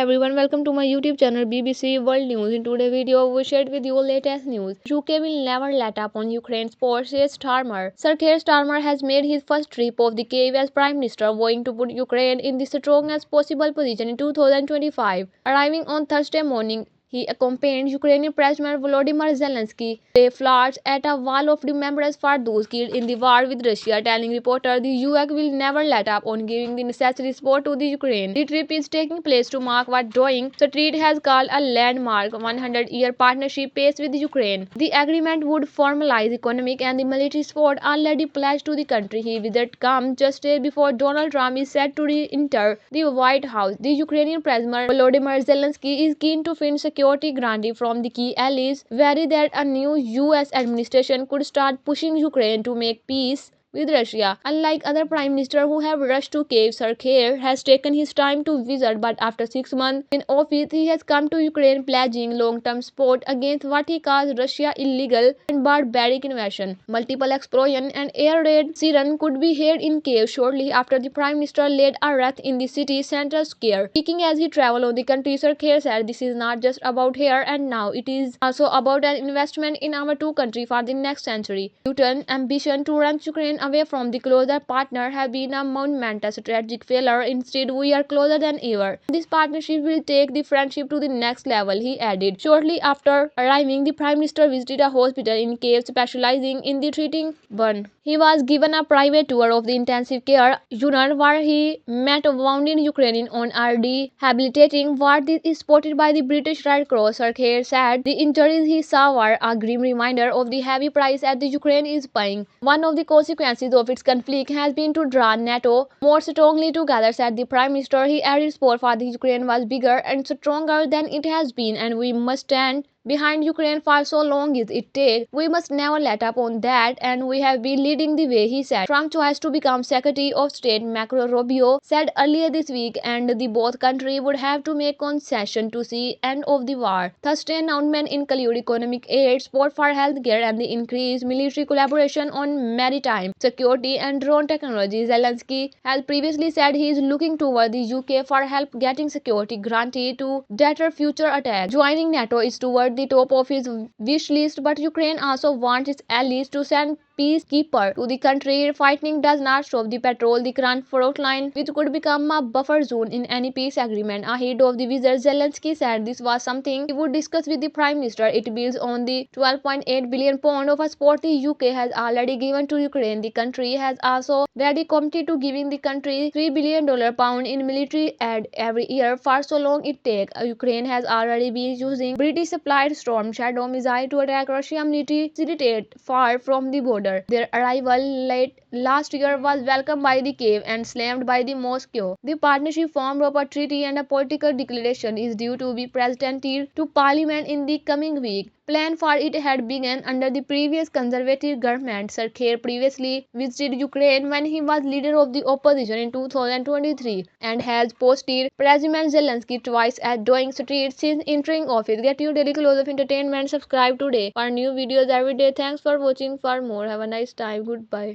everyone, welcome to my YouTube channel BBC World News. In today's video, we shared with you latest news. UK will never let up on Ukraine's support, says Starmer. Sir Keir Starmer has made his first trip of the cave as Prime Minister, vowing to put Ukraine in the strongest possible position in 2025. Arriving on Thursday morning, he accompanied Ukrainian President Volodymyr Zelensky. They flashed at a wall of remembrance for those killed in the war with Russia, telling reporters the UK will never let up on giving the necessary support to the Ukraine. The trip is taking place to mark what Downing Street has called a landmark 100-year partnership pact with Ukraine. The agreement would formalize economic and the military support already pledged to the country. His visit comes just days before Donald Trump is set to re-enter the White House. The Ukrainian President Volodymyr Zelensky is keen to find security granted from the key allies, worry that a new US administration could start pushing Ukraine to make peace with Russia. Unlike other prime ministers who have rushed to Kiev, Sir Keir has taken his time to visit, but after 6 months in office, he has come to Ukraine pledging long-term support against what he calls Russia's illegal and barbaric invasion. Multiple explosions and air raid siren could be heard in Kiev shortly after the prime minister laid a wreath in the city's central square. Speaking as he traveled on the country, Sir Keir said, "This is not just about here and now, it is also about an investment in our two countries for the next century." Putin's ambition to wrench Ukraine away from the closer partner have been a monumental strategic failure. Instead, we are closer than ever. This partnership will take the friendship to the next level, he added. Shortly after arriving, the Prime Minister visited a hospital in Kiev specializing in the treating burn. He was given a private tour of the intensive care unit where he met wounded Ukrainians on a rehabilitating ward. This is supported by the British Red Cross. Sir Keir said the injuries he saw were a grim reminder of the heavy price that the Ukraine is paying. One of the consequences of its conflict has been to draw NATO more strongly together, said the Prime Minister. He added support for the Ukraine was bigger and stronger than it has been, and we must stand behind Ukraine for so long as it takes. We must never let up on that, and we have been leading the way, he said. Trump's choice to become Secretary of State, Marco Rubio, said earlier this week, and the both countries would have to make concessions to see end of the war. Thursday announcement include economic aid, support for healthcare, and the increased military collaboration on maritime security and drone technology. Zelensky has previously said he is looking toward the UK for help getting security granted to deter future attacks. Joining NATO is toward the top of his wish list, but Ukraine also wants its allies to send peacekeeper to the country. Fighting does not stop the patrol the current front line, which could become a buffer zone in any peace agreement. Ahead of the visit, Zelensky said this was something he would discuss with the Prime Minister. It builds on the £12.8 billion of support the UK has already given to Ukraine. The country has also already committed to giving the country $3 billion in military aid every year for so long it takes. Ukraine has already been using British supplied Storm Shadow missile to attack Russian military cities far from the border. Their arrival late last year was welcomed by the Kiev and slammed by the Moscow. The partnership formed of a treaty and a political declaration is due to be presented to Parliament in the coming week. Plan for it had begun under the previous Conservative government. Sir Keir previously visited Ukraine when he was leader of the opposition in 2023 and has posted President Zelensky twice at Downing Street since entering office. Get your daily close of entertainment. Subscribe today for new videos every day. Thanks for watching. For more, have a nice time. Goodbye.